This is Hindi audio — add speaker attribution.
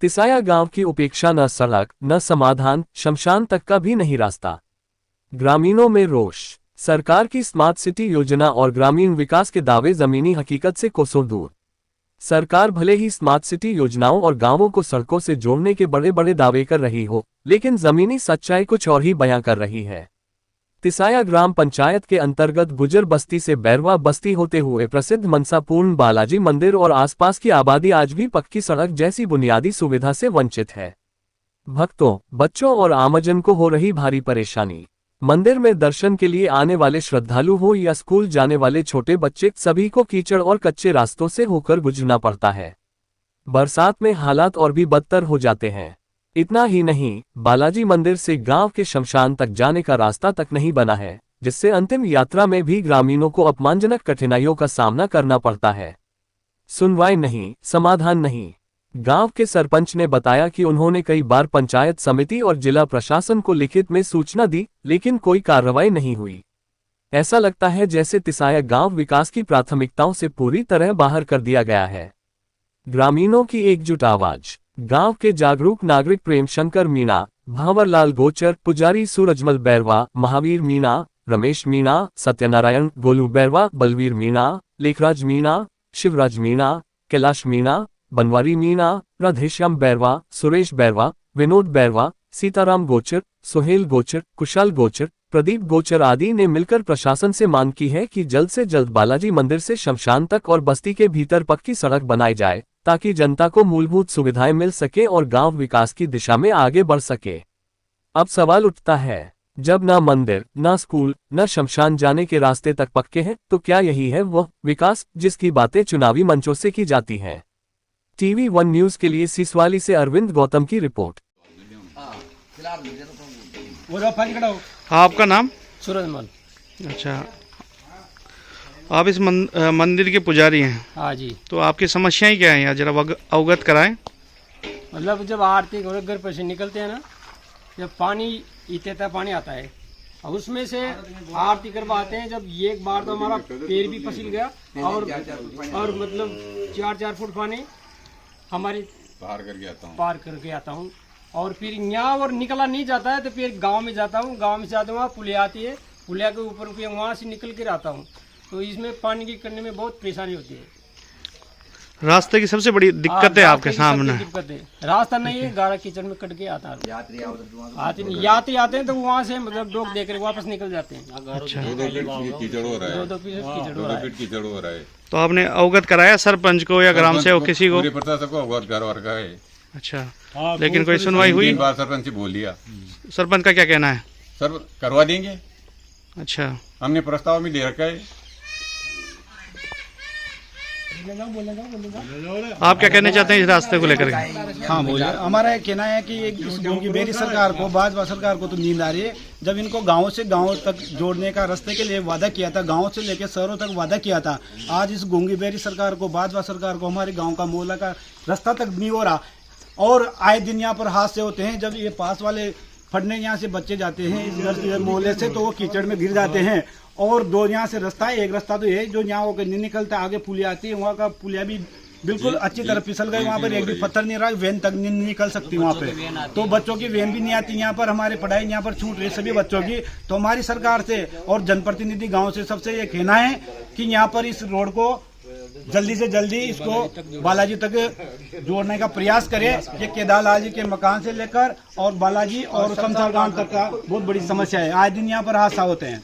Speaker 1: तिसाया गांव की उपेक्षा, न सड़क, न समाधान, शमशान तक का भी नहीं रास्ता। ग्रामीणों में रोष। सरकार की स्मार्ट सिटी योजना और ग्रामीण विकास के दावे जमीनी हकीकत से कोसों दूर। सरकार भले ही स्मार्ट सिटी योजनाओं और गांवों को सड़कों से जोड़ने के बड़े बड़े दावे कर रही हो, लेकिन जमीनी सच्चाई कुछ और ही बयां कर रही है। तिसाया ग्राम पंचायत के अंतर्गत गुजर बस्ती से बैरवा बस्ती होते हुए प्रसिद्ध मनसापूर्ण बालाजी मंदिर और आसपास की आबादी आज भी पक्की सड़क जैसी बुनियादी सुविधा से वंचित है। भक्तों, बच्चों और आमजन को हो रही भारी परेशानी। मंदिर में दर्शन के लिए आने वाले श्रद्धालु हो या स्कूल जाने वाले छोटे बच्चे, सभी को कीचड़ और कच्चे रास्तों से होकर गुजरना पड़ता है। बरसात में हालात और भी बदतर हो जाते हैं। इतना ही नहीं, बालाजी मंदिर से गांव के शमशान तक जाने का रास्ता तक नहीं बना है, जिससे अंतिम यात्रा में भी ग्रामीणों को अपमानजनक कठिनाइयों का सामना करना पड़ता है। सुनवाई नहीं, समाधान नहीं। गांव के सरपंच ने बताया कि उन्होंने कई बार पंचायत समिति और जिला प्रशासन को लिखित में सूचना दी, लेकिन कोई कार्रवाई नहीं हुई। ऐसा लगता है जैसे तिसाया गांव विकास की प्राथमिकताओं से पूरी तरह बाहर कर दिया गया है। ग्रामीणों की एकजुट आवाज। गांव के जागरूक नागरिक प्रेम शंकर मीणा, भांवरलाल गोचर, पुजारी सूरजमल बैरवा, महावीर मीणा, रमेश मीणा, सत्यनारायण, गोलू बैरवा, बलवीर मीणा, लेखराज मीणा, शिवराज मीणा, कैलाश मीणा, बनवारी मीणा, राधेश्याम बैरवा, सुरेश बैरवा, विनोद बैरवा, सीताराम गोचर, सोहेल गोचर, कुशाल गोचर, प्रदीप गोचर आदि ने मिलकर प्रशासन से मांग की है कि जल्द से जल्द बालाजी मंदिर से शमशान तक और बस्ती के भीतर पक्की सड़क बनाई जाए, ताकि जनता को मूलभूत सुविधाएं मिल सके और गांव विकास की दिशा में आगे बढ़ सके। अब सवाल उठता है, जब ना मंदिर, ना स्कूल, ना शमशान जाने के रास्ते तक पक्के हैं, तो क्या यही है वह विकास जिसकी बातें चुनावी मंचों से की जाती हैं? टीवी 1 न्यूज के लिए सिसवाली से अरविंद गौतम की रिपोर्ट।
Speaker 2: आपका नाम?
Speaker 3: सूरजमल।
Speaker 2: अच्छा, आप इस मंदिर के पुजारी हैं?
Speaker 3: हाँ जी।
Speaker 2: तो आपकी समस्याएं क्या हैं, जरा अवगत कराएं।
Speaker 3: मतलब जब आरती घर पर से निकलते हैं ना, जब पानी इतना पानी आता है और उसमें से आरती करवाते हैं। जब एक बार तो हमारा पैर भी फिसल गया और मतलब 4-4 फुट पानी हमारी पार करके आता हूँ और फिर यहाँ और निकला नहीं जाता है तो फिर गांव में जाता हूँ। गांव में जाता हूँ, वहाँ पुलिया आती है, पुलिया के ऊपर फिर वहाँ से निकल कर आता हूँ। तो इसमें पानी की करने में बहुत परेशानी होती है।
Speaker 2: रास्ते की सबसे बड़ी दिक्कत है आपके सामने?
Speaker 3: दिक्कत है, रास्ता नहीं है, गारा कीचड़ में कट के आता है। यात्री आते हैं तो वहाँ से मतलब लोग देख रहे वापस निकल जाते हैं।
Speaker 2: अच्छा,
Speaker 3: 2-2 फीट कीचड़ हो रहा है।
Speaker 2: तो आपने अवगत कराया सरपंच को या ग्राम सेवक किसी को?
Speaker 4: सबको अवगत करवा है।
Speaker 2: अच्छा, लेकिन कोई सुनवाई हुई?
Speaker 4: 3 बार सरपंच से बोल लिया।
Speaker 2: सरपंच का क्या कहना है?
Speaker 4: सर करवा देंगे।
Speaker 2: अच्छा,
Speaker 4: हमने प्रस्ताव में दे रखा है।
Speaker 2: आप क्या कहना चाहते हैं इस रास्ते को लेकर?
Speaker 5: हाँ बोलिए। हमारा ये कहना है कि इस बेरी सरकार को, भाजपा सरकार को तो नींद आ रही है। जब इनको गांव से गांव तक जोड़ने का रास्ते के लिए वादा किया था, गांव से लेकर शहरों तक वादा किया था, आज इस गोंगी बेरी सरकार को, भाजपा सरकार को हमारे गांव का मोहल्ला का रास्ता तक नहीं हो रहा। और आए दिन यहाँ पर हादसे होते हैं। जब ये पास वाले फटने यहाँ से बच्चे जाते हैं इस घर मोहल्ले से, तो वो कीचड़ में गिर जाते हैं। और 2 यहाँ से रास्ता है, एक रास्ता तो ये जो यहाँ होकर नहीं निकलता, आगे पुलिया आती है, वहाँ का पुलिया भी बिल्कुल अच्छी तरह फिसल गए। वहाँ पर एक भी पत्थर नहीं रहा, वैन तक नहीं निकल सकती वहाँ पे। तो बच्चों की वैन भी नहीं आती यहाँ पर, हमारे पढ़ाई यहाँ पर छूट रही सभी बच्चों की। तो हमारी सरकार से और जनप्रतिनिधि गाँव से सबसे ये कहना है कि यहाँ पर इस रोड को जल्दी से जल्दी इसको बालाजी तक जोड़ने का प्रयास करें। ये केदारलाल जी के मकान से लेकर और बालाजी और शमशान घाट तक का बहुत बड़ी समस्या है। आए दिन यहाँ पर हादसा होते हैं।